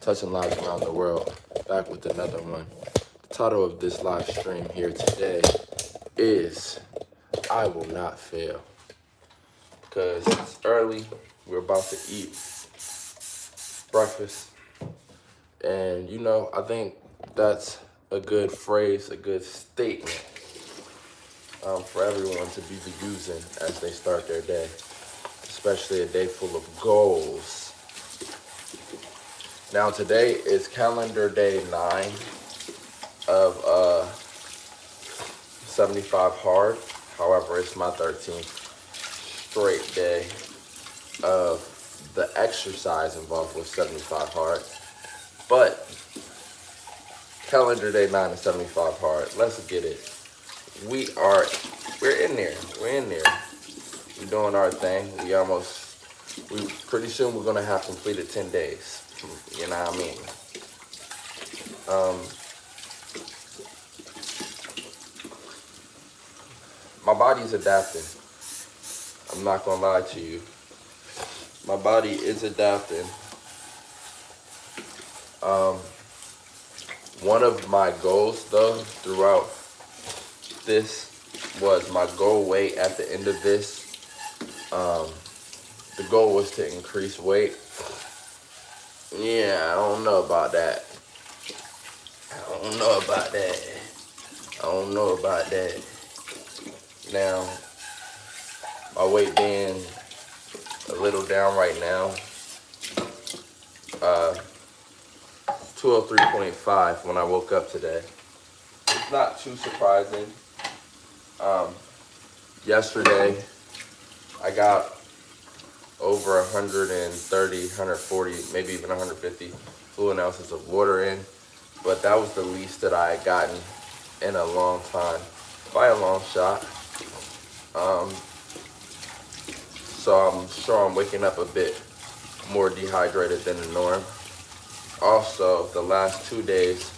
touching lives around the world, back with another one. The title of this live stream here today is I Will Not Fail. Because it's early, we're about to eat breakfast. And you know, I think that's a good phrase, a good statement for everyone to be using as they start their day, especially a day full of goals. Now today is calendar day 9 of 75 hard. However, it's my 13th straight day of the exercise involved with 75 hard. But calendar day 9 of 75 hard. Let's get it. We're in there. We're in there. We're doing our thing. We pretty soon we're gonna have completed 10 days. You know what I mean? My body's adapting. I'm not gonna lie to you. My body is adapting. One of my goals though throughout this was my goal weight at the end of this. The goal was to increase weight. Yeah, I don't know about that. I don't know about that. Now, my weight being a little down right now. 203.5 when I woke up today. It's not too surprising. Yesterday, I got over 130, 140, maybe even 150 fluid ounces of water in. But that was the least that I had gotten in a long time, by a long shot. So I'm sure I'm waking up a bit more dehydrated than the norm. Also, the last 2 days,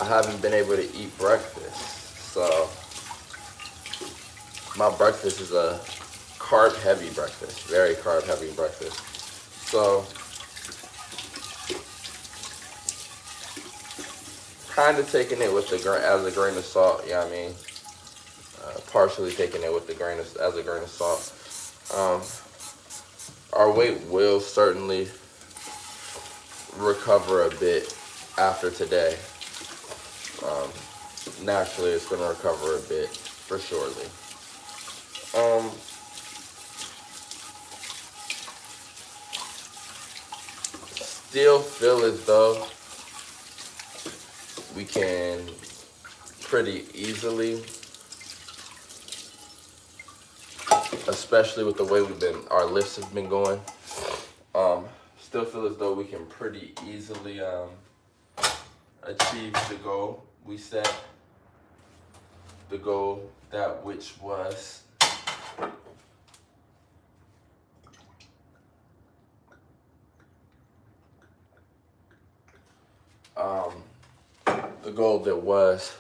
I haven't been able to eat breakfast. So my breakfast is a carb-heavy breakfast, very carb-heavy breakfast. So kind of taking it with as a grain of salt, you know what I mean? Partially taking it with as a grain of salt. Our weight will certainly recover a bit after today. Naturally, it's going to recover a bit, for surely. Still feel as though we can pretty easily, especially with the way our lifts have been going, still feel as though we can pretty easily achieve the goal we set. The goal that which was the goal that was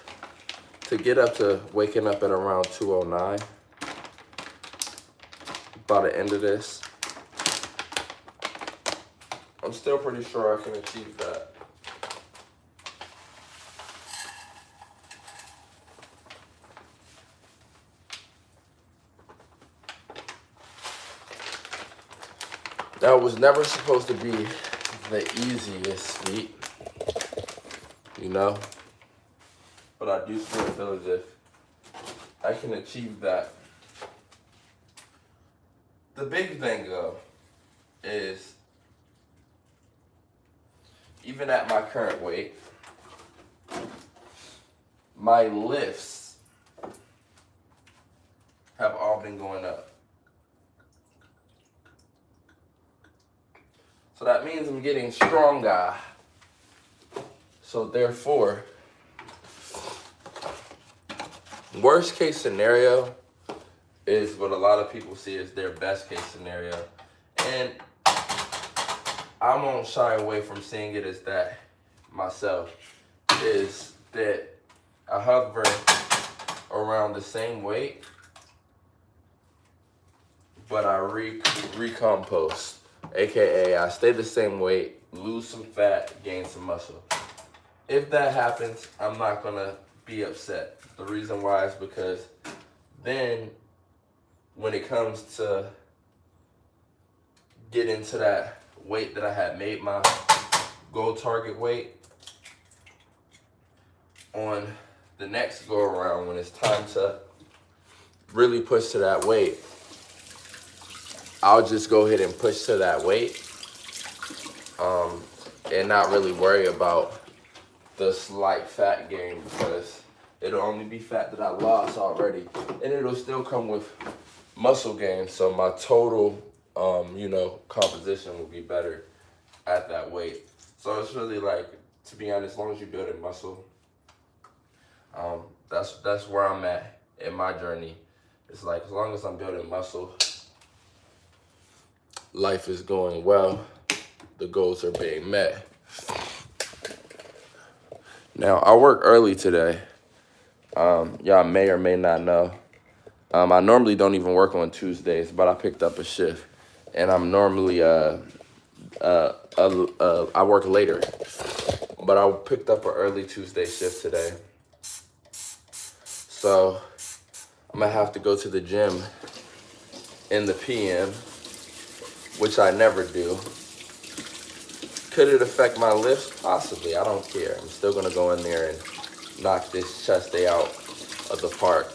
to get up to waking up at around 209 by the end of this. I'm still pretty sure I can achieve that. That was never supposed to be the easiest feat, you know? But I do still feel as if I can achieve that. The big thing though is, even at my current weight, my lifts have all been going up. So that means I'm getting stronger. So therefore, worst case scenario is what a lot of people see as their best case scenario. And I won't shy away from seeing it as that myself, is that I hover around the same weight, but I recompose. AKA, I stay the same weight, lose some fat, gain some muscle. If that happens, I'm not gonna be upset. The reason why is because then when it comes to getting to that weight that I had made my goal target weight, on the next go around, when it's time to really push to that weight, I'll just go ahead and push to that weight, and not really worry about the slight fat gain, because it'll only be fat that I lost already, and it'll still come with muscle gain. So my total, composition will be better at that weight. So it's really like, to be honest, as long as you're building muscle, that's where I'm at in my journey. It's like, as long as I'm building muscle, life is going well, the goals are being met. Now, I work early today. Y'all may or may not know. I normally don't even work on Tuesdays, but I picked up a shift, and I'm normally I work later, but I picked up an early Tuesday shift today. So I'm gonna have to go to the gym in the PM, which I never do. Could it affect my lifts? Possibly. I don't care. I'm still gonna go in there and knock this chest day out of the park.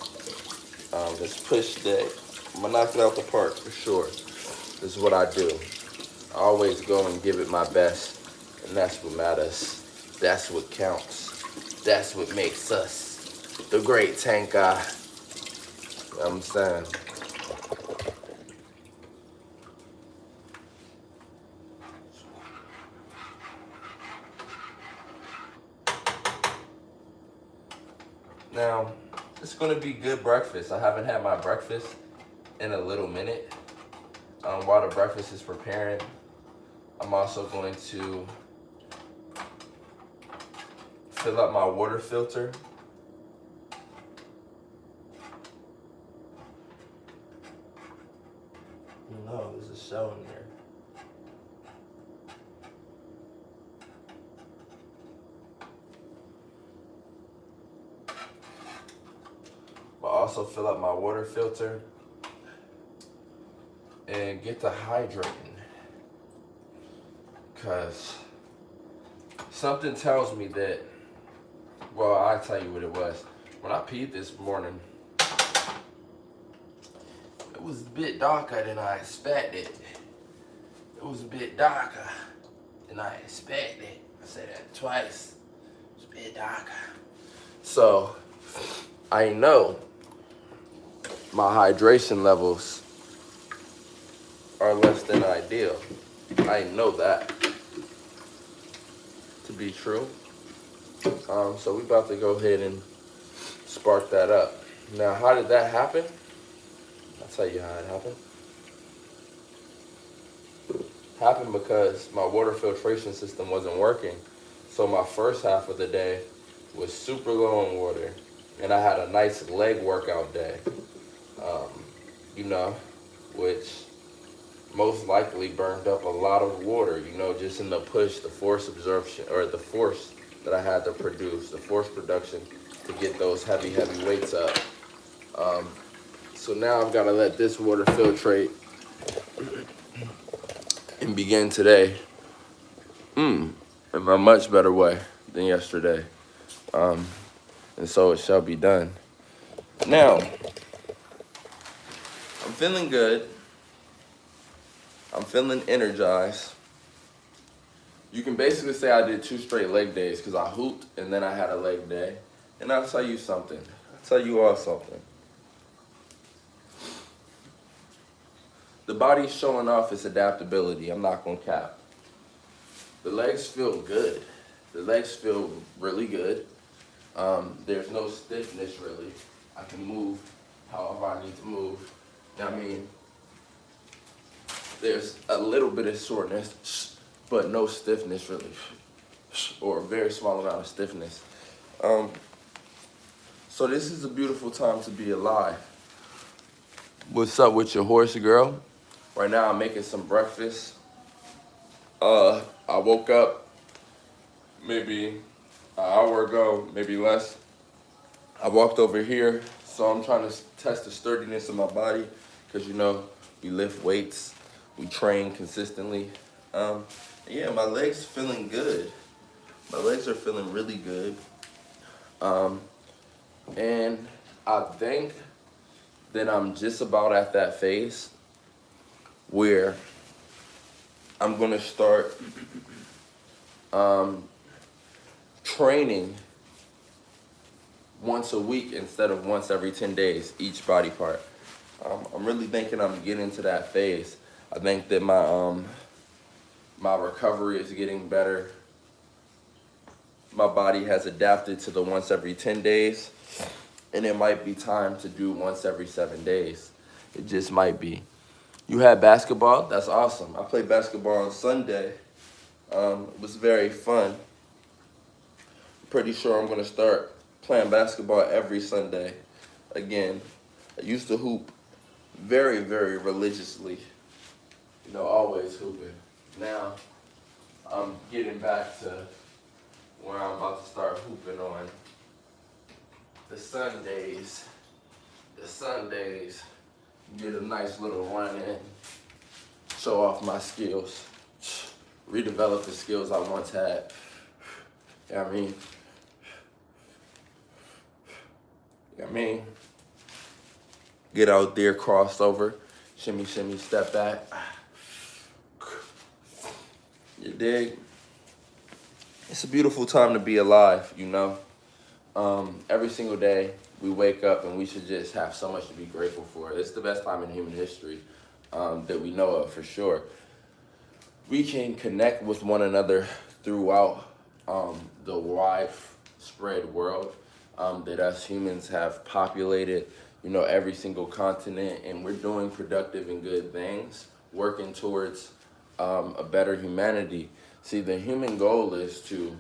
This push day, I'm gonna knock it out the park for sure. This is what I do. I always go and give it my best, and that's what matters. That's what counts. That's what makes us the great tank guy. You know what I'm saying? Now, it's gonna be good breakfast. I haven't had my breakfast in a little minute. While the breakfast is preparing, I'm also going to fill up my water filter. No, there's a shell in there. But also fill up my water filter and get to hydrating. Because something tells me that, well, I'll tell you what it was. When I peed this morning, it was a bit darker than I expected. It was a bit darker than I expected. I said that twice. It was a bit darker. So, I know my hydration levels are less than ideal. I know that to be true. So we about to go ahead and spark that up. Now, how did that happen? I'll tell you how it happened. Happened because my water filtration system wasn't working. So my first half of the day was super low on water, and I had a nice leg workout day. Which most likely burned up a lot of water, just in the push, the force absorption, or the force that I had to produce, the force production to get those heavy weights up. So now I've got to let this water filtrate and begin today in a much better way than yesterday. And so it shall be done. Now, I'm feeling good. I'm feeling energized. You can basically say I did 2 straight leg days because I hooped and then I had a leg day. And I'll tell you something. I'll tell you all something. The body's showing off its adaptability. I'm not gonna cap. The legs feel good. The legs feel really good. There's no stiffness really. I can move however I need to move. There's a little bit of soreness, but no stiffness really, or a very small amount of stiffness. So this is a beautiful time to be alive. What's up with your horse, girl? Right now I'm making some breakfast. I woke up maybe an hour ago, maybe less. I walked over here, so I'm trying to test the sturdiness of my body, because you know we lift weights, we train consistently. Yeah, my legs feeling good. My legs are feeling really good. And I think that I'm just about at that phase where I'm gonna start training once a week instead of once every 10 days, each body part. I'm really thinking I'm getting to that phase. I think that my recovery is getting better. My body has adapted to the once every 10 days, and it might be time to do once every 7 days. It just might be. You had basketball? That's awesome. I played basketball on Sunday. It was very fun. Pretty sure I'm gonna start playing basketball every Sunday again. I used to hoop very, very religiously. You know, always hooping. Now I'm getting back to where I'm about to start hooping on the Sundays. The Sundays, get a nice little run in, show off my skills, redevelop the skills I once had. You know what I mean? You know what I mean? Get out there, cross over, shimmy, shimmy, step back. You dig? It's a beautiful time to be alive, you know? Every single day we wake up and we should just have so much to be grateful for. It's the best time in human history that we know of for sure. We can connect with one another throughout the widespread world that us humans have populated, you know, every single continent, and we're doing productive and good things, working towards a better humanity. See, the human goal is to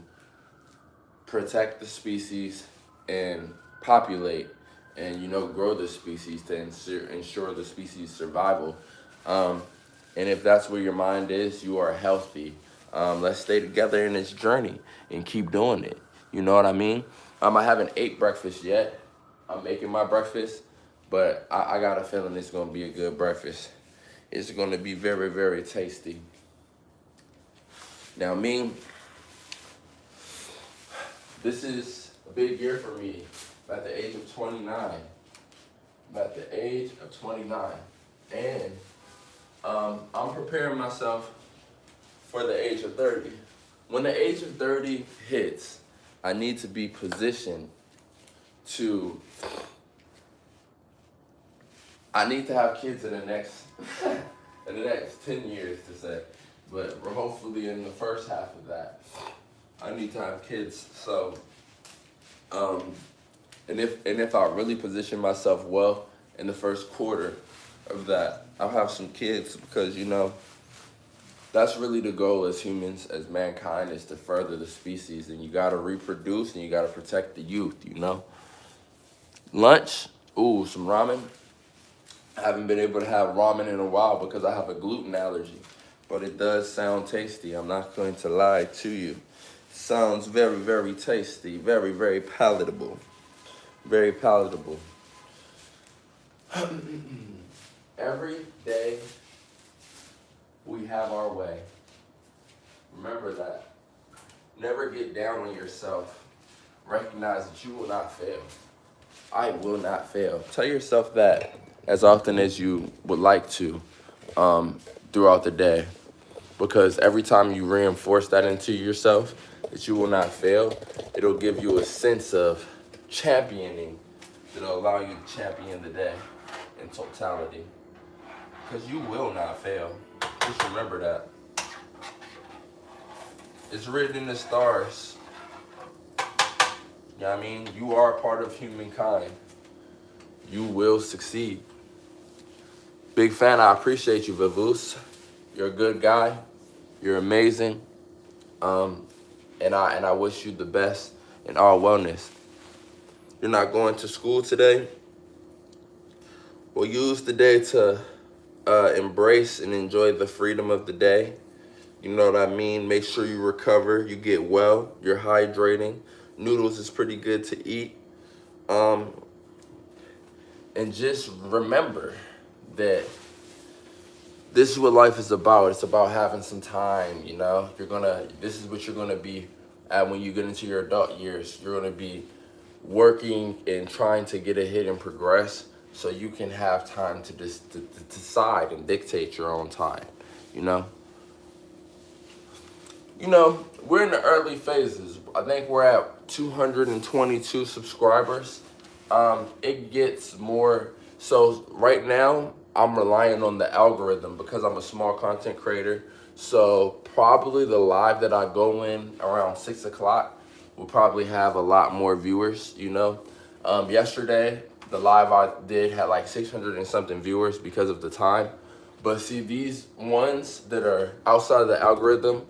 protect the species and populate and, you know, grow the species to ensure the species survival. And if that's where your mind is, you are healthy. Let's stay together in this journey and keep doing it. You know what I mean? I haven't ate breakfast yet. I'm making my breakfast, but I got a feeling it's gonna be a good breakfast. It's gonna be very, very tasty. Now me, this is a big year for me. I'm at the age of 29. I'm at the age of 29. And I'm preparing myself for the age of 30. When the age of 30 hits, I need to be positioned to, I need to have kids in the next, in the next 10 years to say, but hopefully in the first half of that, I need to have kids. So, and if I really position myself well in the first quarter of that, I'll have some kids, because, you know, that's really the goal as humans, as mankind, is to further the species. And you gotta reproduce and you gotta protect the youth, you know? Lunch, ooh, some ramen. I haven't been able to have ramen in a while because I have a gluten allergy. But it does sound tasty, I'm not going to lie to you. Sounds very, very tasty, very, very palatable. Very palatable. Every day we have our way. Remember that. Never get down on yourself. Recognize that you will not fail. I will not fail. Tell yourself that as often as you would like to throughout the day. Because every time you reinforce that into yourself, that you will not fail, it'll give you a sense of championing that'll allow you to champion the day in totality. Because you will not fail. Just remember that. It's written in the stars. You know what I mean? You are a part of humankind. You will succeed. Big fan, I appreciate you, Vivus. You're a good guy. You're amazing. And I wish you the best in all wellness. You're not going to school today? Well, use the day to embrace and enjoy the freedom of the day. You know what I mean? Make sure you recover, you get well, you're hydrating. Noodles is pretty good to eat. Um, and just remember that this is what life is about. It's about having some time, you know? This is what you're gonna be at when you get into your adult years. You're gonna be working and trying to get ahead and progress so you can have time to decide and dictate your own time, you know? We're in the early phases. I think we're at 222 subscribers. It gets more. So right now, I'm relying on the algorithm because I'm a small content creator. So probably the live that I go in around 6 o'clock will probably have a lot more viewers, Yesterday, the live I did had like 600 and something viewers because of the time. But see, these ones that are outside of the algorithm,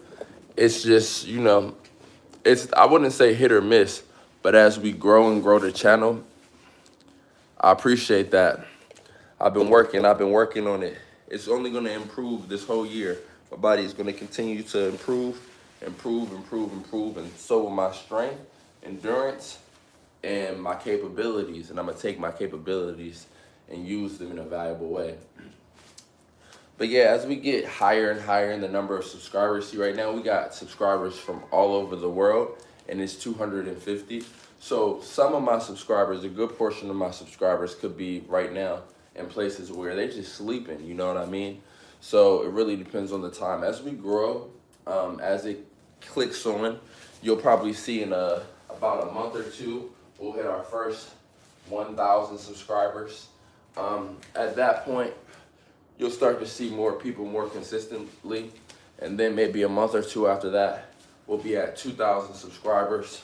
it's just, I wouldn't say hit or miss, but as we grow and grow the channel, I appreciate that. I've been working on it. It's only going to improve this whole year. My body is going to continue to improve, and so will my strength, endurance, and my capabilities. And I'm going to take my capabilities and use them in a valuable way. But yeah, as we get higher and higher in the number of subscribers, see right now we got subscribers from all over the world, and it's 250. So some of my subscribers, a good portion of my subscribers could be right now in places where they're just sleeping, you know what I mean? So it really depends on the time. As we grow, as it clicks on, you'll probably see in about a month or two, we'll hit our first 1,000 subscribers. At that point, you'll start to see more people more consistently. And then maybe a month or two after that, we'll be at 2,000 subscribers.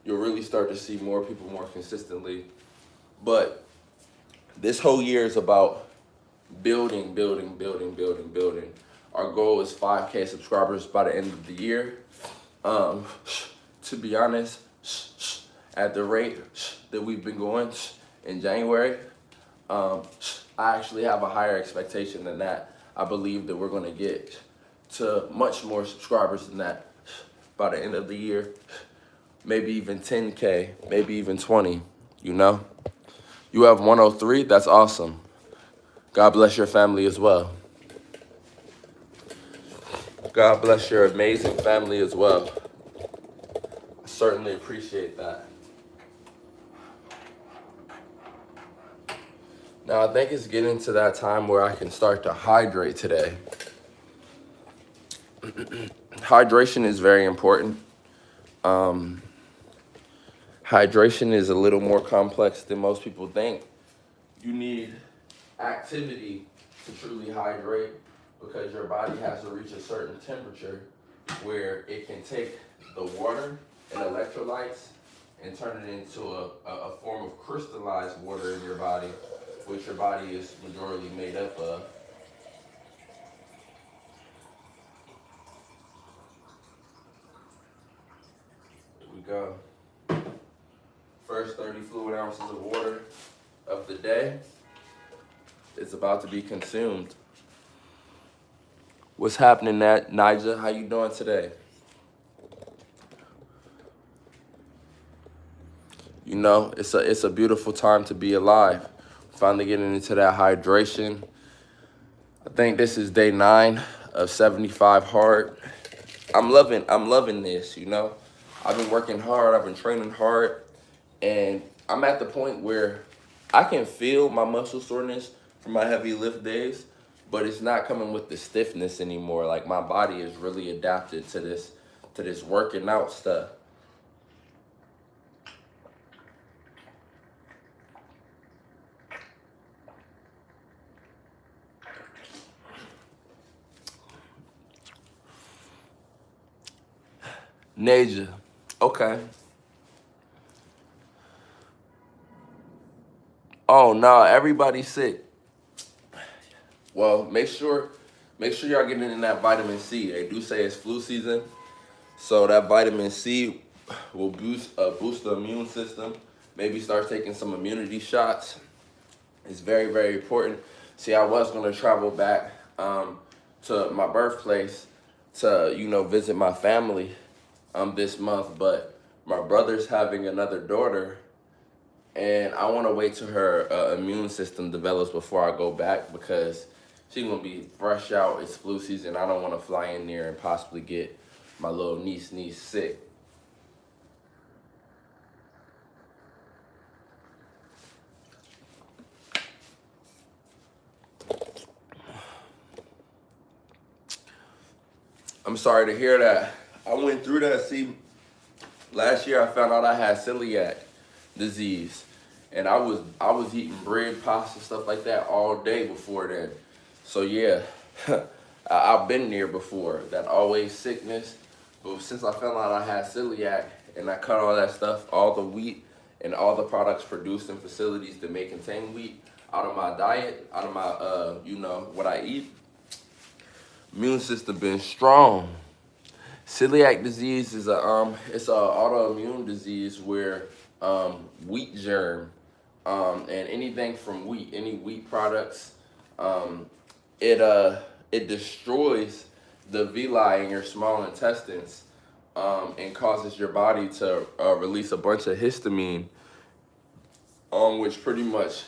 You'll really start to see more people more consistently. But this whole year is about building. Our goal is 5K subscribers by the end of the year. To be honest, at the rate that we've been going in January, I actually have a higher expectation than that. I believe that we're going to get to much more subscribers than that by the end of the year. Maybe even 10K, maybe even 20, You have 103, that's awesome. God bless your family as well. God bless your amazing family as well. I certainly appreciate that. Now, I think it's getting to that time where I can start to hydrate today. Hydration is very important. Hydration is a little more complex than most people think. You need activity to truly hydrate because your body has to reach a certain temperature where it can take the water and electrolytes and turn it into a form of crystallized water in your body, which your body is majority made up of. Here we go. First 30 fluid ounces of water of the day is about to be consumed. What's happening, Nigel? How you doing today? It's a beautiful time to be alive. Finally getting into that hydration. I think this is day 9 of 75 hard. I'm loving this, I've been working hard, I've been training hard, and I'm at the point where I can feel my muscle soreness from my heavy lift days, but it's not coming with the stiffness anymore. Like my body is really adapted to this working out stuff. Naja, okay. Oh no, everybody's sick. Well, make sure y'all getting in that vitamin C. They do say it's flu season, so that vitamin C will boost the immune system. Maybe start taking some immunity shots. It's very, very important. See, I was gonna travel back to my birthplace, to, visit my family this month, but my brother's having another daughter, and I want to wait till her immune system develops before I go back because she's gonna be fresh out. It's flu season. I don't want to fly in there and possibly get my little niece sick. I'm sorry to hear that. I went through that. See, last year I found out I had celiac disease, and I was eating bread, pasta, stuff like that all day before then. So yeah, I've been there before. That always sickness. But since I found out I had celiac and I cut all that stuff, all the wheat and all the products produced in facilities that may contain wheat out of my diet, out of my what I eat, immune system been strong. Celiac disease is it's a autoimmune disease where wheat germ and anything from wheat, any wheat products, it destroys the villi in your small intestines and causes your body to release a bunch of histamine, which pretty much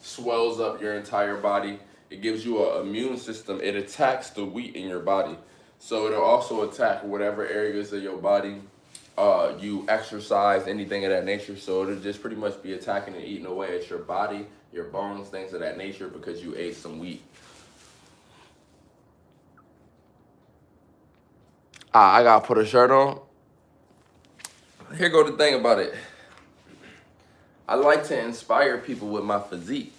swells up your entire body. It gives you an immune system. It attacks the wheat in your body. So it'll also attack whatever areas of your body you exercise, anything of that nature. So it'll just pretty much be attacking and eating away at your body, your bones, things of that nature because you ate some wheat. I gotta put a shirt on. Here go the thing about it. I like to inspire people with my physique.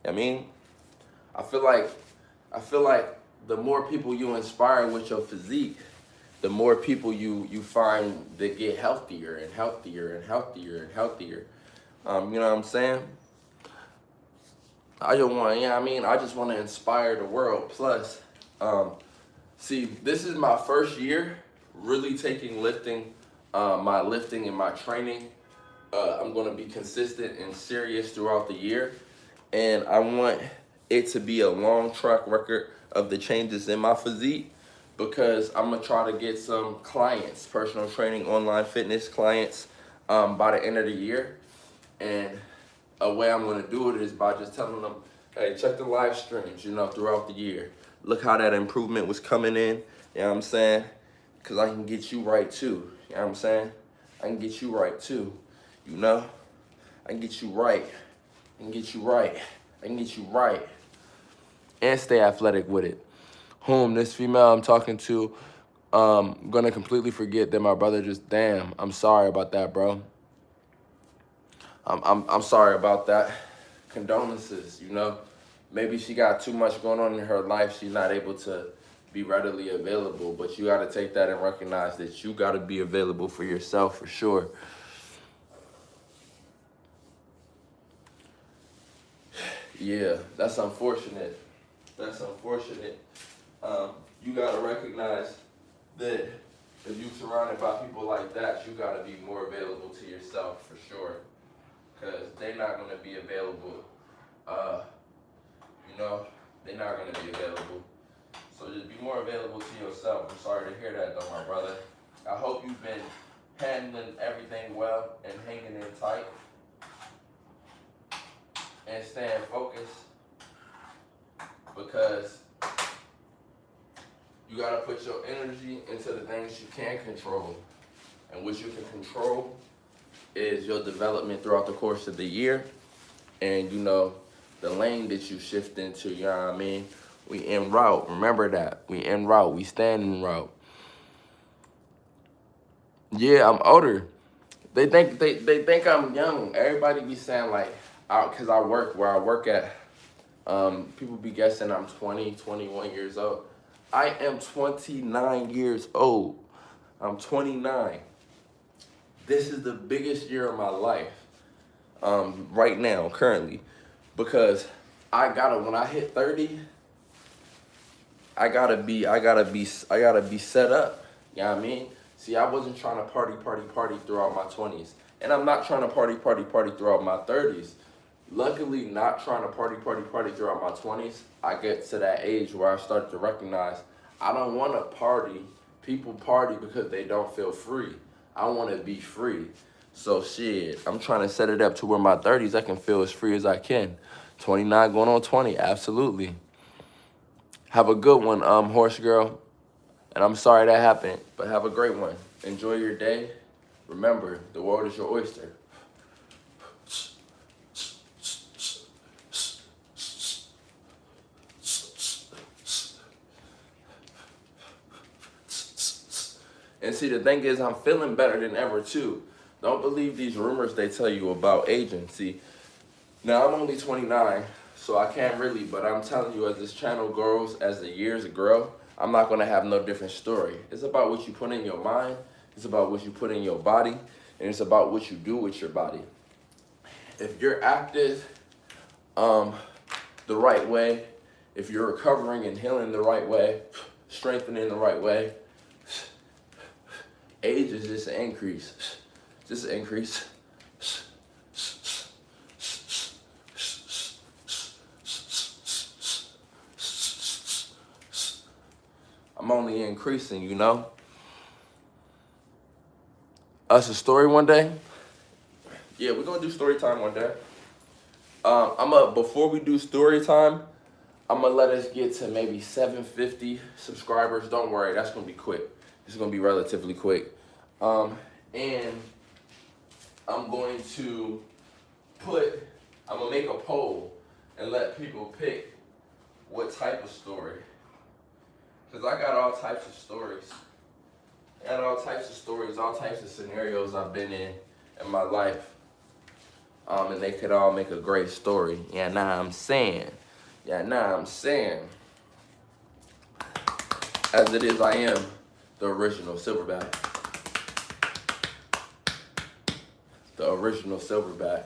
I mean, I feel like the more people you inspire with your physique, the more people you find that get healthier and healthier and healthier and healthier. You know what I'm saying? I just want to inspire the world. Plus, see, this is my first year really taking my lifting and my training. I'm going to be consistent and serious throughout the year. And I want it to be a long track record of the changes in my physique because I'm going to try to get some clients, personal training, online fitness clients by the end of the year. And a way I'm going to do it is by just telling them, hey, check the live streams, throughout the year. Look how that improvement was coming in, you know what I'm saying? Because I can get you right too, you know what I'm saying? I can get you right too, I can get you right. I can get you right. I can get you right. And stay athletic with it. This female I'm talking to, gonna completely forget that my brother damn, I'm sorry about that, bro. I'm sorry about that. Condolences, Maybe she got too much going on in her life. She's not able to be readily available, but you got to take that and recognize that you got to be available for yourself for sure. Yeah, that's unfortunate. That's unfortunate. You got to recognize that if you're surrounded by people like that, you got to be more available to yourself for sure. Because they're not going to be available. They're not going to be available. So just be more available to yourself. I'm sorry to hear that though, my brother. I hope you've been handling everything well and hanging in tight and staying focused because you got to put your energy into the things you can control. And what you can control is your development throughout the course of the year and, the lane that you shift into, you know what I mean? We en route. Remember that. We en route. We stand en route. Yeah, I'm older. They think I'm young. Everybody be saying like, because I work where I work at, people be guessing I'm 20, 21 years old. I am 29 years old. I'm 29. This is the biggest year of my life right now, currently, because when I hit 30, I gotta be set up. You know what I mean? See, I wasn't trying to party throughout my 20s. And I'm not trying to party throughout my 30s. Luckily, not trying to party throughout my 20s, I get to that age where I start to recognize I don't want to party. People party because they don't feel free. I want to be free. So shit, I'm trying to set it up to where my 30s I can feel as free as I can. 29 going on 20, absolutely. Have a good one, horse girl. And I'm sorry that happened, but have a great one. Enjoy your day. Remember, the world is your oyster. And see, the thing is, I'm feeling better than ever, too. Don't believe these rumors they tell you about aging. See, now I'm only 29, so I can't really, but I'm telling you, as this channel grows, as the years grow, I'm not going to have no different story. It's about what you put in your mind. It's about what you put in your body. And it's about what you do with your body. If you're active the right way, if you're recovering and healing the right way, strengthening the right way, age is just an increase. Just an increase. I'm only increasing, you know? Us a story one day? Yeah, we're gonna do story time one day. Before we do story time, I'm gonna let us get to maybe 750 subscribers. Don't worry, that's gonna be quick. It's gonna be relatively quick. And I'm going to make a poll and let people pick what type of story. Because I got all types of stories. I got all types of stories, all types of scenarios I've been in my life. And they could all make a great story. Yeah, nah, I'm saying. As it is, I am the original Silverback. The original Silverback.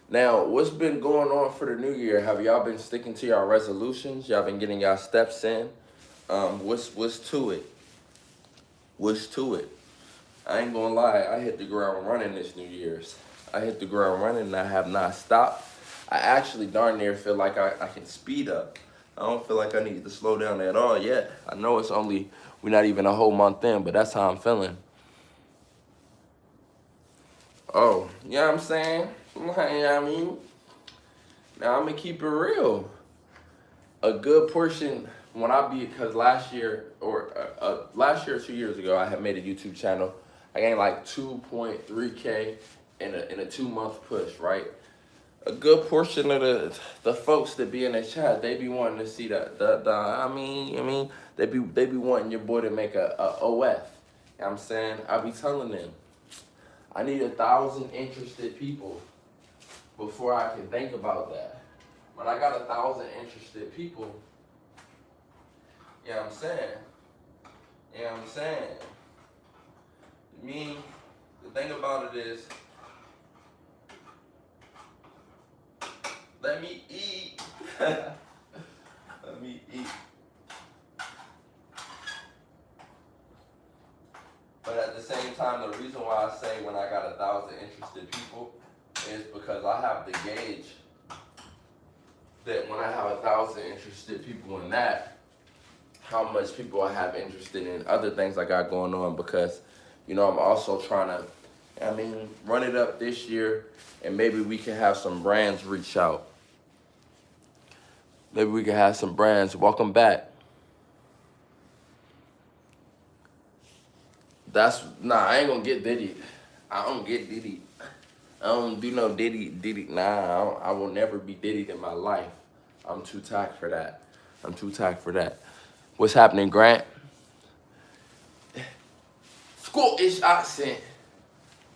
Now, what's been going on for the new year? Have y'all been sticking to y'all resolutions? Y'all been getting y'all steps in? What's to it? What's to it? I ain't gonna lie, I hit the ground running this New Year's. I hit the ground running and I have not stopped. I actually darn near feel like I can speed up. I don't feel like I need to slow down at all yet. I know we're not even a whole month in, but that's how I'm feeling. Oh, you know what I'm saying? You know what I mean? Now I'm gonna keep it real. A good portion, because last year or 2 years ago, I had made a YouTube channel. I gained like 2.3K in a 2-month push, right? A good portion of the folks that be in the chat, they be wanting to see they be wanting your boy to make a OF. You know what I'm saying? I be telling them, I need 1,000 interested people before I can think about that. When I got 1,000 interested people, you know what I'm saying? You know what I'm saying? The thing about it is, let me eat. Let me eat. But at the same time, the reason why I say when I got 1,000 interested people is because I have the gauge that when I have 1,000 interested people in that, how much people I have interested in other things I got going on, because, you know, I'm also trying to, run it up this year, and maybe we can have some brands reach out. Maybe we can have some brands. Welcome back. I ain't gonna get Diddy. I don't get Diddy. I don't do no Diddy. Nah, I will never be Diddy in my life. I'm too tacked for that. What's happening, Grant? Scottish accent.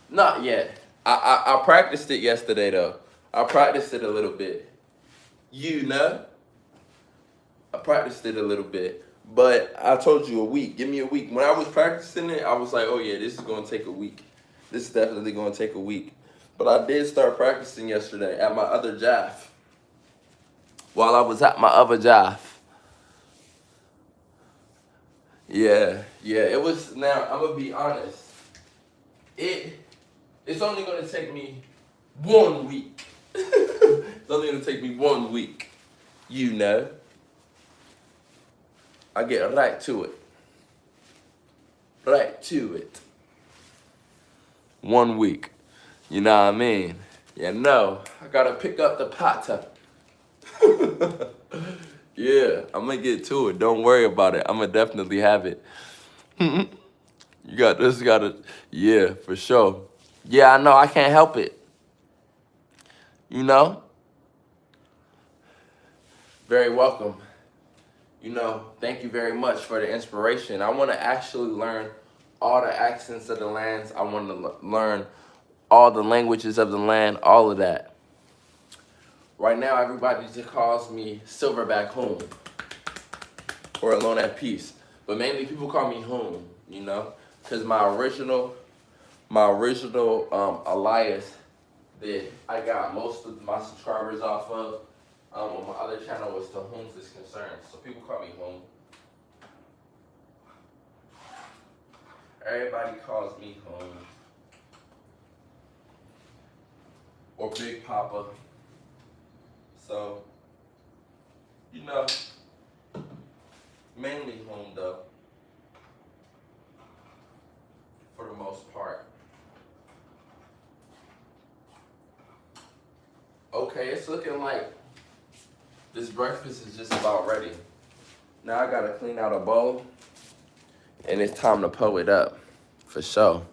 Not yet. I practiced it yesterday, though. I practiced it a little bit. You know? I practiced it a little bit. But I told you a week. Give me a week. When I was practicing it, I was like, oh, yeah, this is going to take a week. This is definitely going to take a week. But I did start practicing yesterday at my other job. While I was at my other job. Yeah, it was. Now, I'm going to be honest. It's only going to take me 1 week. It's only going to take me 1 week. You know, I get right to it. Right to it. 1 week. You know what I mean? Yeah, no, I gotta pick up the potter. Yeah, I'm gonna get to it. Don't worry about it. I'm gonna definitely have it. You got this, gotta, yeah, for sure. Yeah, I know, I can't help it. You know? Very welcome. You know, thank you very much for the inspiration. I wanna actually learn all the accents of the lands. I wanna learn all the languages of the land, all of that. Right now, everybody just calls me Silverback Home or Alone at Peace. But mainly people call me Home, you know? Because my original alias that I got most of my subscribers off of on my other channel was To Whom Is Concerned. So people call me Home. Everybody calls me Home. Or Big Papa. So, you know, mainly Home though. For the most part. Okay, it's looking like this breakfast is just about ready. Now I gotta clean out a bowl and it's time to pull it up, for sure.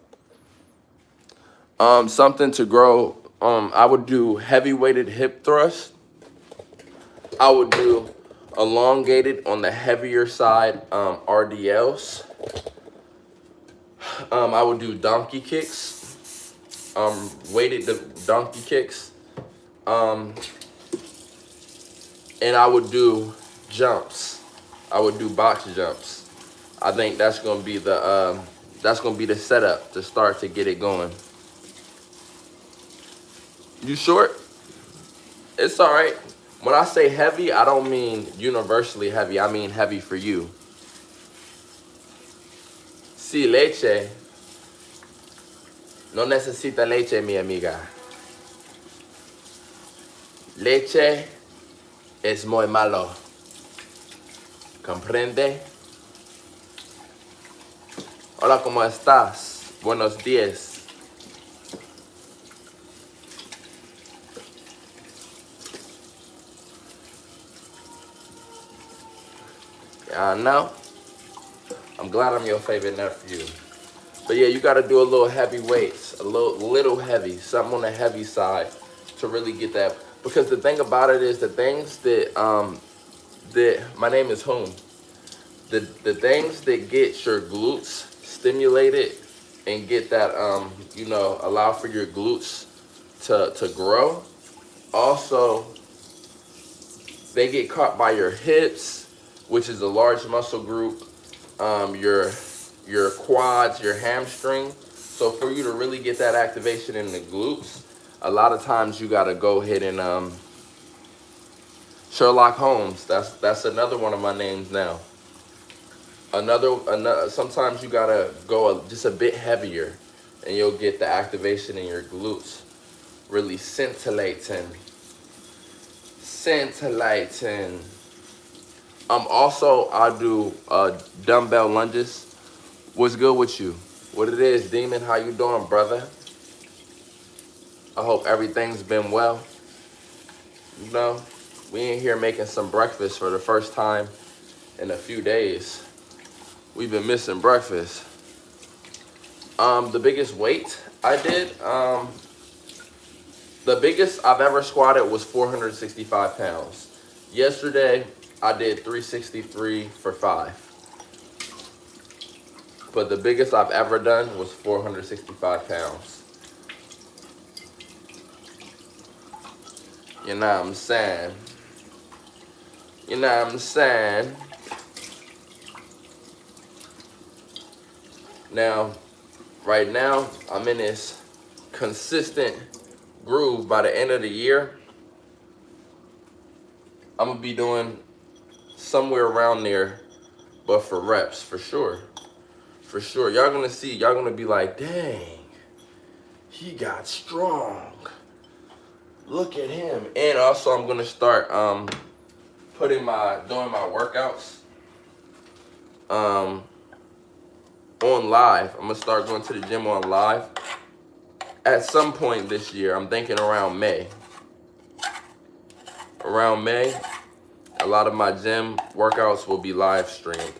Something to grow, I would do heavy weighted hip thrust. I would do elongated on the heavier side, RDLs. I would do donkey kicks, weighted donkey kicks. And I would do jumps. I would do box jumps. I think that's gonna be the setup to start to get it going. You short? It's all right. When I say heavy, I don't mean universally heavy. I mean heavy for you. Si leche. No necesita leche, mi amiga. Leche es muy malo. ¿Comprende? Hola, ¿cómo estás? Buenos días. I know. I'm glad I'm your favorite nephew. But yeah, you got to do a little heavy weights, a little heavy, something on the heavy side to really get that. Because the thing about it is the things that my name is Home. The things that get your glutes stimulated and get that you know, allow for your glutes to grow. Also, they get caught by your hips, which is a large muscle group, your quads, your hamstring. So for you to really get that activation in the glutes, a lot of times you gotta go ahead and Sherlock Holmes. That's another one of my names now. Another. Sometimes you gotta go just a bit heavier, and you'll get the activation in your glutes, really scintillating. Also, I do dumbbell lunges. What's good with you? What it is, Demon? How you doing, brother? I hope everything's been well. You know, we in here making some breakfast for the first time in a few days. We've been missing breakfast. The biggest weight I did, the biggest I've ever squatted was 465 pounds. Yesterday, I did 363 for 5. But the biggest I've ever done was 465 pounds. You know what I'm saying? You know what I'm saying? Now, right now, I'm in this consistent groove. By the end of the year, I'm gonna be doing somewhere around there, but for reps, for sure. For sure. Y'all gonna see, y'all gonna be like, dang, he got strong. Look at him. And also I'm gonna start doing my workouts on live. I'm gonna start going to the gym on live at some point this year. I'm thinking around May. Around May, a lot of my gym workouts will be live streamed.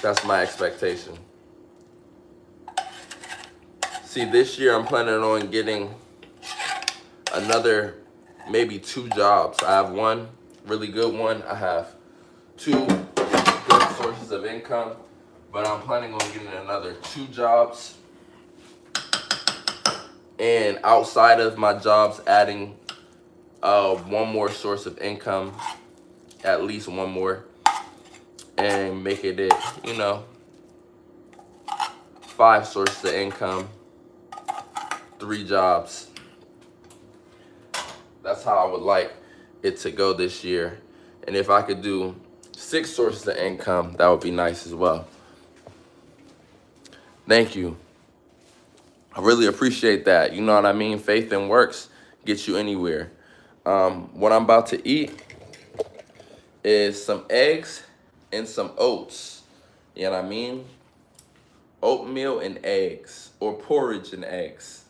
That's my expectation. See, this year I'm planning on getting another maybe 2 jobs. I have one really good one. I have 2 good sources of income, but I'm planning on getting another 2 jobs. And outside of my jobs, adding one more source of income, at least one more, and making it, 5 sources of income, 3 jobs. That's how I would like it to go this year. And if I could do 6 sources of income, that would be nice as well. Thank you. I really appreciate that. You know what I mean? Faith and works get you anywhere. What I'm about to eat is some eggs and some oats. You know what I mean? Oatmeal and eggs, or porridge and eggs.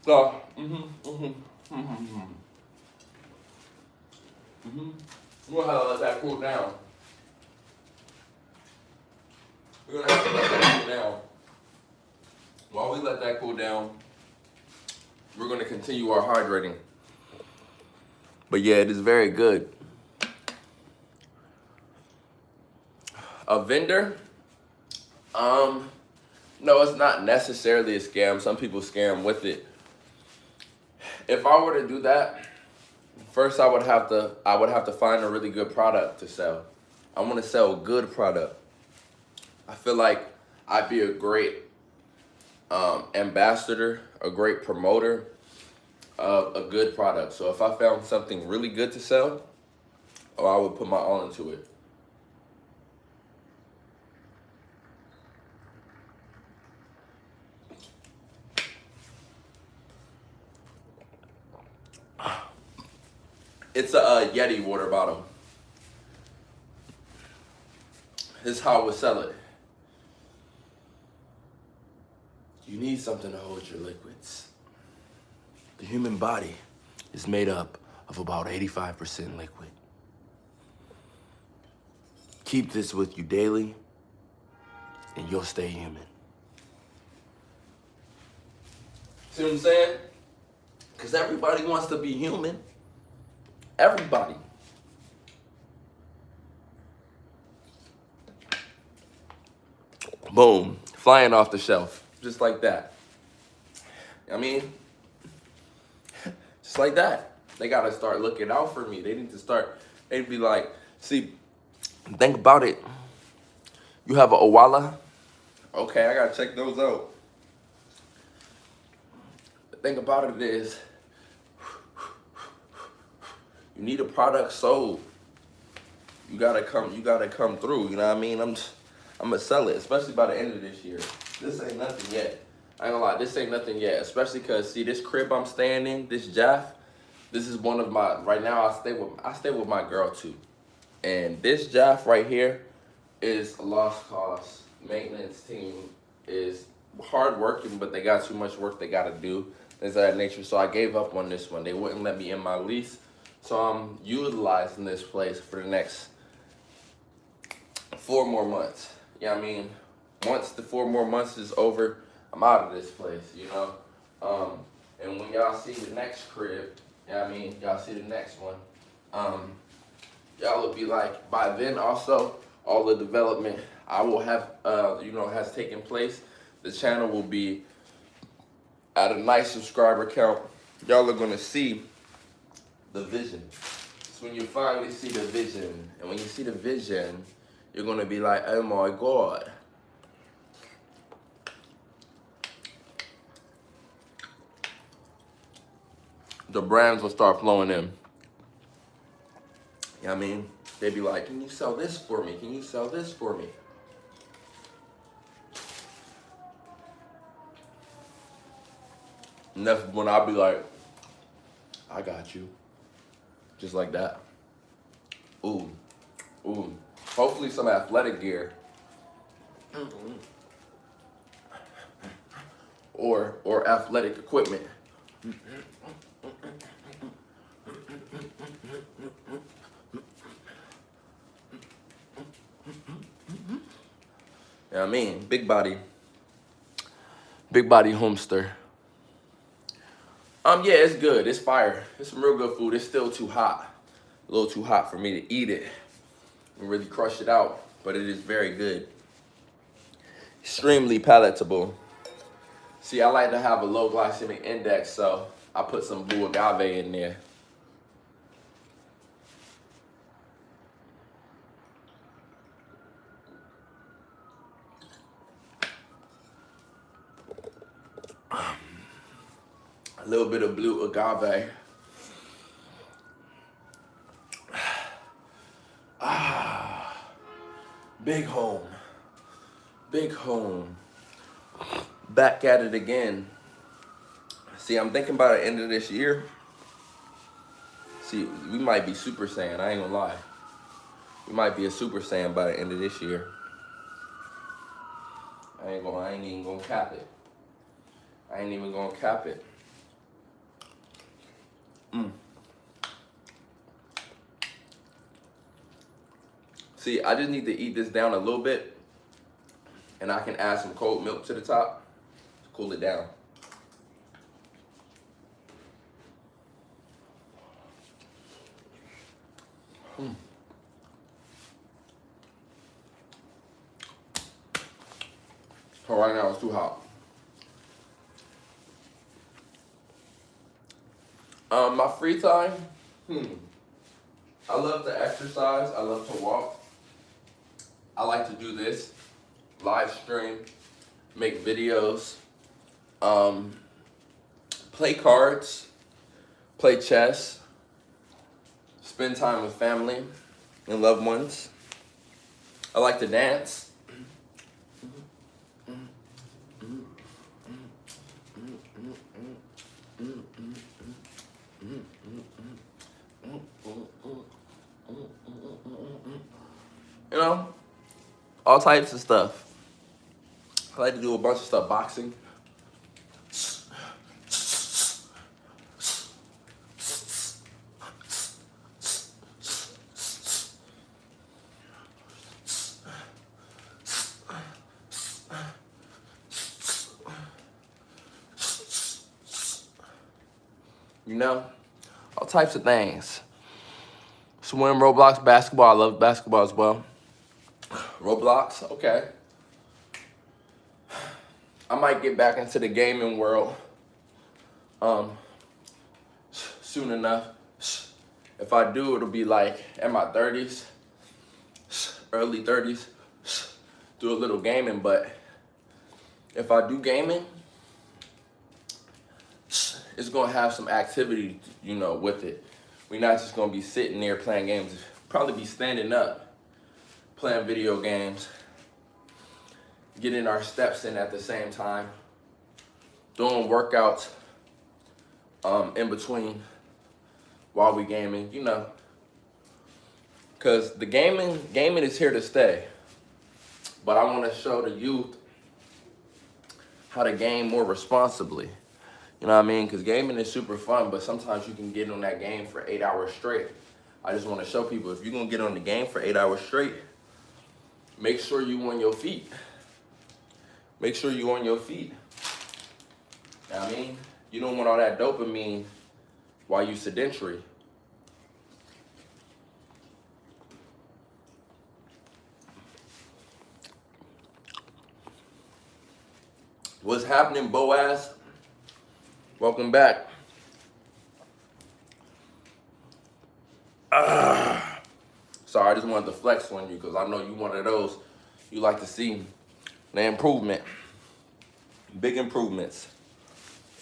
So, we'll have to let that cool down. We're gonna have to let that cool down. While we let that cool down, we're gonna continue our hydrating. But yeah, it is very good. A vendor? No, it's not necessarily a scam. Some people scam with it. If I were to do that, first I would have to find a really good product to sell. I want to sell a good product. I feel like I'd be a great ambassador, a great promoter of a good product. So if I found something really good to sell, I would put my all into it. It's a Yeti water bottle. This is how I would sell it. You need something to hold your liquids. The human body is made up of about 85% liquid. Keep this with you daily, and you'll stay human. See what I'm saying? Because everybody wants to be human. Everybody. Boom. Flying off the shelf. Just like that. I mean, just like that. They got to start looking out for me. They need to start, they'd be like, see, think about it. You have a Owala? Okay, I got to check those out. The thing about it is, you need a product sold. You gotta come through. You know what I mean? I'm gonna sell it, especially by the end of this year. This ain't nothing yet. I ain't gonna lie, this ain't nothing yet. Especially cause see this crib I'm staying in, this Jaff. This is one of my. Right now I stay with my girl too, and this Jaff right here is a lost cause. Maintenance team is hard working, but they got too much work they gotta do. Things of that nature. So I gave up on this one. They wouldn't let me in my lease. So I'm utilizing this place for the next 4 more months. You know what I mean? Once the 4 more months is over, I'm out of this place, you know? And when y'all see the next crib, you know what I mean? Y'all see the next one, y'all will be like, by then also, all the development I will have, has taken place. The channel will be at a nice subscriber count. Y'all are gonna see the vision. It's when you finally see the vision. And when you see the vision, you're gonna be like, oh my God. The brands will start flowing in. You know what I mean? They'd be like, can you sell this for me? Can you sell this for me? And that's when I'll be like, I got you. Just like that. Ooh. Ooh. Hopefully some athletic gear. Or athletic equipment. You know what I mean? Big body homester. Yeah, it's good. It's fire. It's some real good food. It's still too hot. A little too hot for me to eat it and really crush it out. But it is very good. Extremely palatable. See, I like to have a low glycemic index, so I put some blue agave in there. A little bit of blue agave. Big home. Big home. Back at it again. See, I'm thinking about the end of this year. See, we might be Super Saiyan, I ain't gonna lie. We might be a Super Saiyan by the end of this year. I ain't even gonna cap it. I ain't even gonna cap it. See, I just need to eat this down a little bit, and I can add some cold milk to the top to cool it down. So right now it's too hot. My free time, I love to exercise. I love to walk. I like to do this, live stream, make videos, play cards, play chess, spend time with family and loved ones. I like to dance. You know, all types of stuff. I like to do a bunch of stuff, boxing. You know, all types of things. Swim, Roblox, basketball. I love basketball as well. Roblox, okay. I might get back into the gaming world soon enough. If I do, it'll be like in my 30s, early 30s, do a little gaming. But if I do gaming, it's gonna have some activity, you know, with it. We're not just gonna be sitting there playing games. Probably be standing up, playing video games, getting our steps in at the same time, doing workouts in between while we gaming, you know. Cause the gaming is here to stay. But I wanna show the youth how to game more responsibly. You know what I mean? Because gaming is super fun, but sometimes you can get on that game for 8 hours straight. I just want to show people, if you're going to get on the game for 8 hours straight, make sure you on your feet. Make sure you on your feet. You know what I mean? You don't want all that dopamine while you sedentary. What's happening, Boaz? Welcome back. Sorry, I just wanted to flex on you because I know you one of those, you like to see the improvement, big improvements.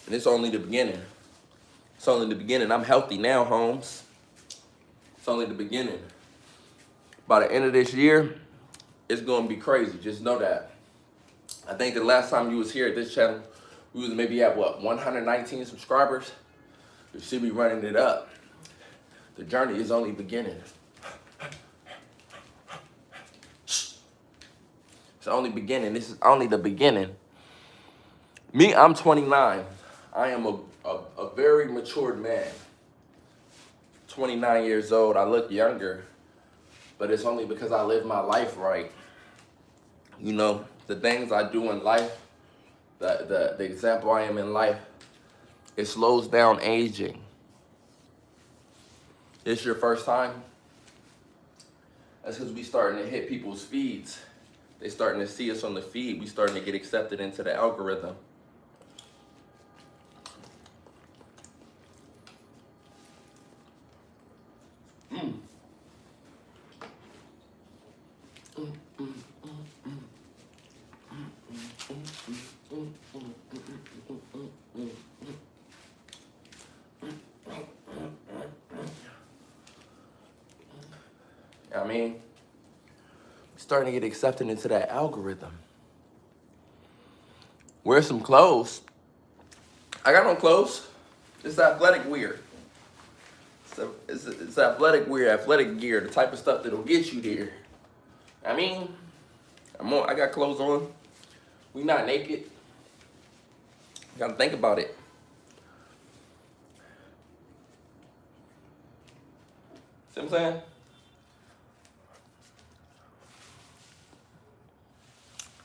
And it's only the beginning. It's only the beginning. I'm healthy now, Holmes. It's only the beginning. By the end of this year, it's gonna be crazy. Just know that. I think the last time you was here at this channel, We was maybe at what, 119 subscribers? You see me running it up. The journey is only beginning. It's only beginning. This is only the beginning. Me, I'm 29. I am a very matured man. 29 years old. I look younger, but it's only because I live my life right. You know, the things I do in life, the example I am in life, it slows down aging. It's your first time? That's because we starting to hit people's feeds. They starting to see us on the feed. We starting to get accepted into the algorithm. I mean, starting to get accepted into that algorithm. Wear some clothes. I got no clothes. It's athletic wear. It's athletic wear, athletic gear, the type of stuff that'll get you there. I mean, I got clothes on. We not naked. You gotta think about it. See what I'm saying?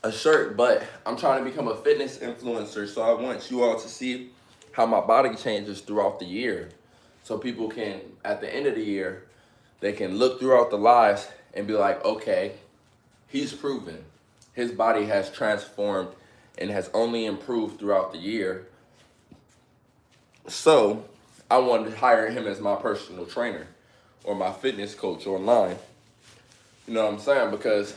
A shirt, but I'm trying to become a fitness influencer, so I want you all to see how my body changes throughout the year. So people can, at the end of the year, they can look throughout the lives and be like, okay, he's proven his body has transformed and has only improved throughout the year. So I wanted to hire him as my personal trainer or my fitness coach online. You know what I'm saying? Because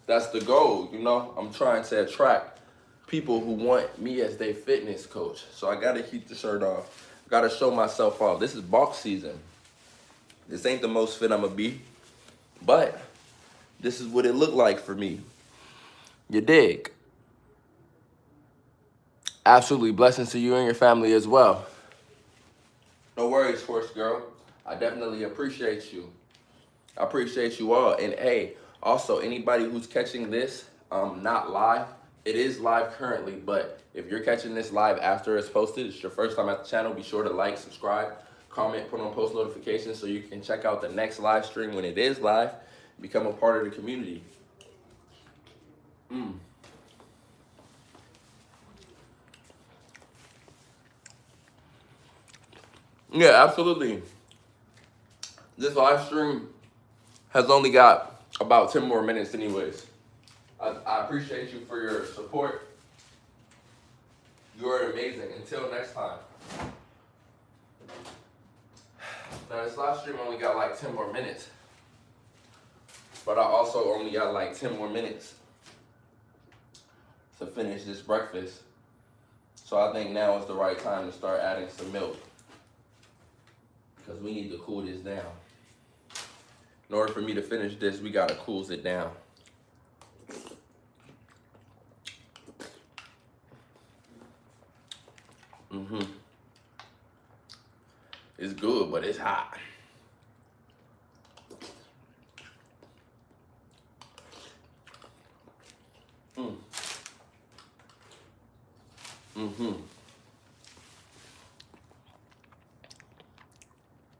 that's the goal, you know? I'm trying to attract people who want me as their fitness coach. So I gotta keep the shirt off. Gotta show myself off. This is bulk season. This ain't the most fit I'ma be, but this is what it looked like for me. You dig? Absolutely blessings to you and your family as well. No worries, horse girl. I definitely appreciate you. I appreciate you all. And hey, also anybody who's catching this, not live, it is live currently, but if you're catching this live after it's posted, it's your first time at the channel, be sure to like, subscribe, comment, put on post notifications so you can check out the next live stream when it is live, become a part of the community. Yeah, absolutely. This live stream has only got about 10 more minutes anyways. I appreciate you for your support. You're amazing. Until next time. Now this live stream only got like 10 more minutes. But I also only got like 10 more minutes to finish this breakfast. So I think now is the right time to start adding some milk. Because we need to cool this down. In order for me to finish this, we gotta cool it down. It's good, but it's hot.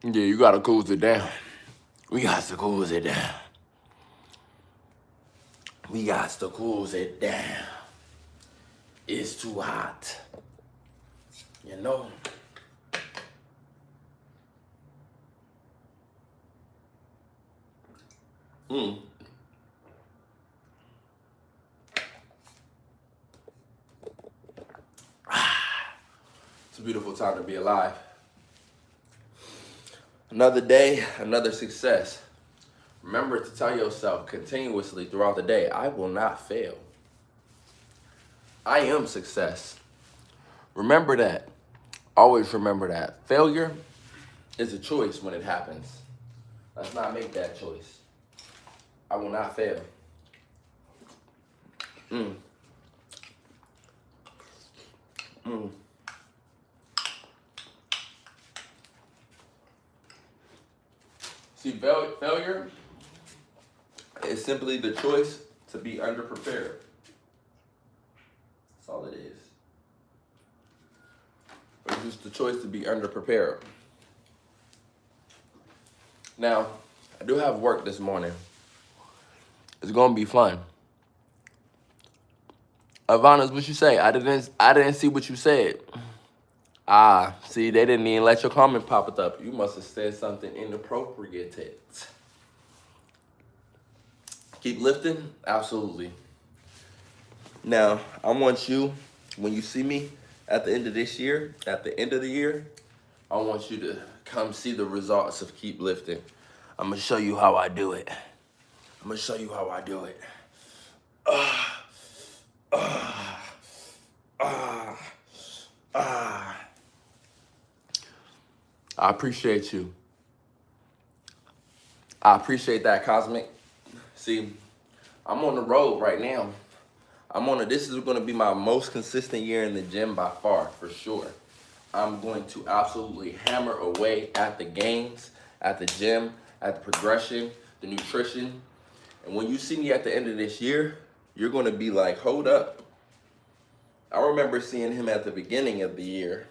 Yeah, you gotta cool it down. We got to cool it down. We got to cool it down. It's too hot. You know? It's a beautiful time to be alive. Another day, another success. Remember to tell yourself continuously throughout the day, I will not fail. I am success. Remember that. Always remember that. Failure is a choice when it happens. Let's not make that choice. I will not fail. Mm. See, failure is simply the choice to be underprepared. That's all it is. It's just the choice to be underprepared. Now, I do have work this morning. It's gonna be fun. Ivana, what you say? I didn't see what you said. Ah, see, they didn't even let your comment pop it up. You must have said something inappropriate. Keep lifting? Absolutely. Now, I want you, when you see me at the end of this year, at the end of the year, I want you to come see the results of keep lifting. I'm gonna show you how I do it. I'm gonna show you how I do it. Ah, ah, ah, ah. I appreciate you. I appreciate that, Cosmic. See, I'm on the road right now. This is gonna be my most consistent year in the gym by far, for sure. I'm going to absolutely hammer away at the gains, at the gym, at the progression, the nutrition. And when you see me at the end of this year, you're gonna be like, hold up. I remember seeing him at the beginning of the year,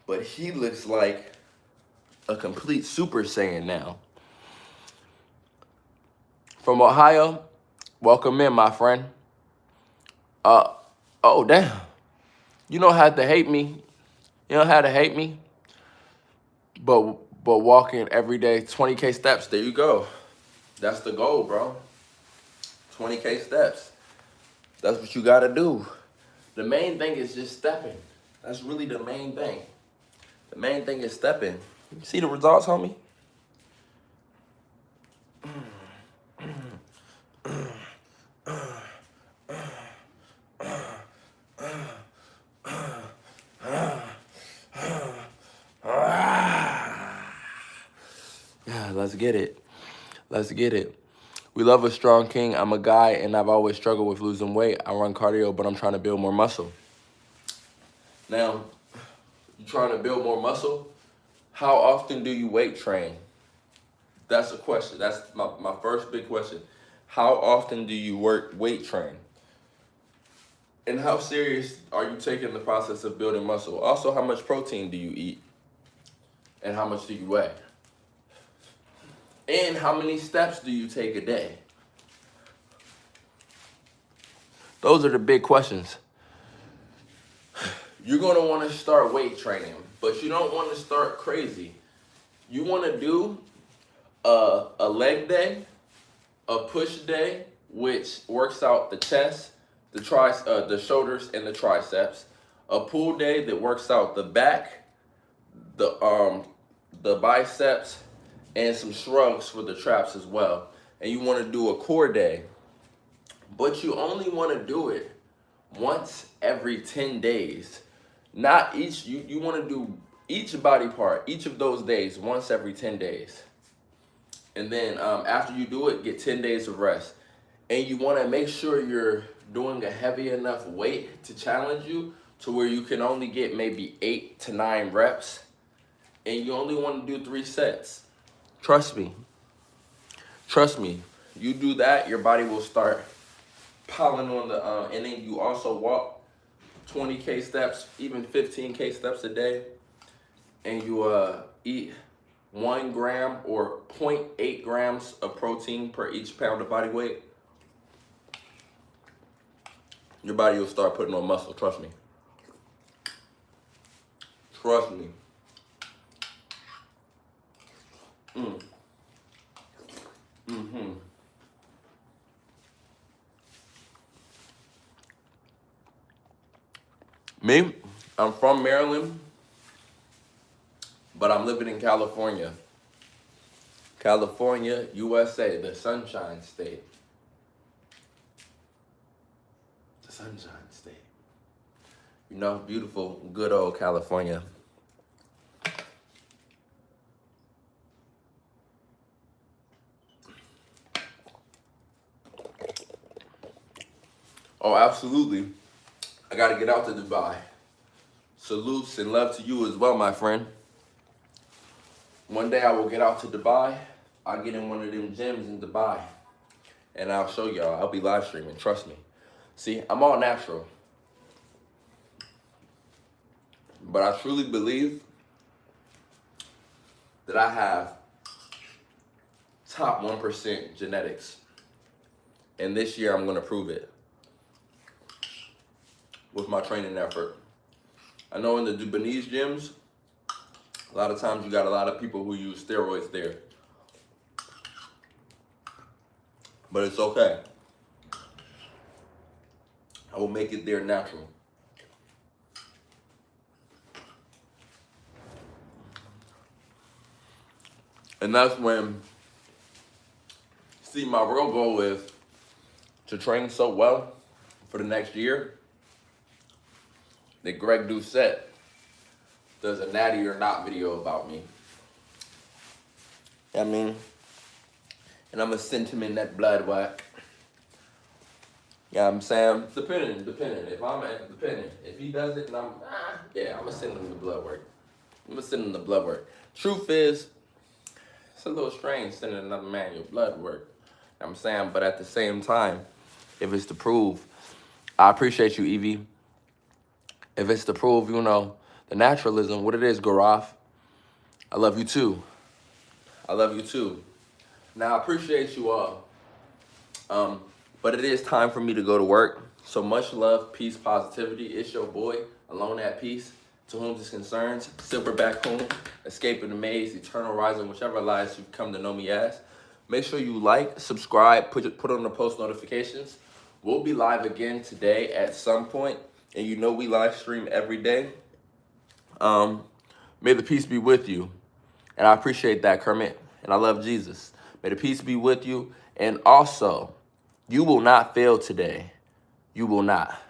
but he looks like a complete Super Saiyan now. From Ohio, welcome in, my friend. Oh damn. You don't have to hate me. You don't have to hate me. But walking every day, 20K steps, there you go. That's the goal, bro. 20K steps. That's what you gotta do. The main thing is just stepping. That's really the main thing. The main thing is stepping. You see the results, homie? Yeah, let's get it. Let's get it. We love a strong king. I'm a guy, and I've always struggled with losing weight. I run cardio, but I'm trying to build more muscle. Now, you're trying to build more muscle? How often do you weight train? That's a question. That's my first big question. How often do you weight train? And how serious are you taking the process of building muscle? Also, how much protein do you eat? And how much do you weigh? And how many steps do you take a day? Those are the big questions. You're going to want to start weight training, but you don't want to start crazy. You want to do a leg day, a push day, which works out the chest, the shoulders, and the triceps. A pull day that works out the back, the biceps, and some shrugs for the traps as well. And you want to do a core day, but you only want to do it once every 10 days. Not each, you want to do each body part, each of those days, once every 10 days. And then after you do it, get 10 days of rest. And you want to make sure you're doing a heavy enough weight to challenge you to where you can only get maybe 8 to 9 reps. And you only want to do 3 sets. Trust me. Trust me. You do that, your body will start piling on the, and then you also walk 20K steps, even 15K steps a day. And you eat 1 gram or 0.8 grams of protein per each pound of body weight. Your body will start putting on muscle, trust me. Trust me. Me, I'm from Maryland, but I'm living in California. California, USA, the Sunshine State. The Sunshine State. You know, beautiful, good old California. Oh, absolutely. I gotta get out to Dubai. Salutes and love to you as well, my friend. One day I will get out to Dubai. I'll get in one of them gyms in Dubai. And I'll show y'all. I'll be live streaming, trust me. See, I'm all natural. But I truly believe that I have top 1% genetics. And this year I'm gonna prove it with my training effort. I know in the Dubanese gyms, a lot of times you got a lot of people who use steroids there. But it's okay. I will make it there natural. And that's when, see, my real goal is to train so well for the next year that Greg Doucette does a natty or not video about me. I mean, and I'm gonna send him in that blood work. Yeah, I'm saying, depending. If he does it, and I'm gonna send him the blood work. Truth is, it's a little strange sending another man your blood work. I'm saying, but at the same time, if it's to prove, I appreciate you, Evie. If it's to prove, you know, the naturalism, what it is, Garaf, I love you too. Now, I appreciate you all. But it is time for me to go to work. So much love, peace, positivity. It's your boy, Alone at Peace. To whom this concerns, Silverback home, escaping the maze, eternal rising, whichever lies you've come to know me as. Make sure you like, subscribe, put on the post notifications. We'll be live again today at some point, and you know we live stream every day. May the peace be with you, and I appreciate that, Kermit, and I love Jesus. May the peace be with you, and also, you will not fail today. You will not.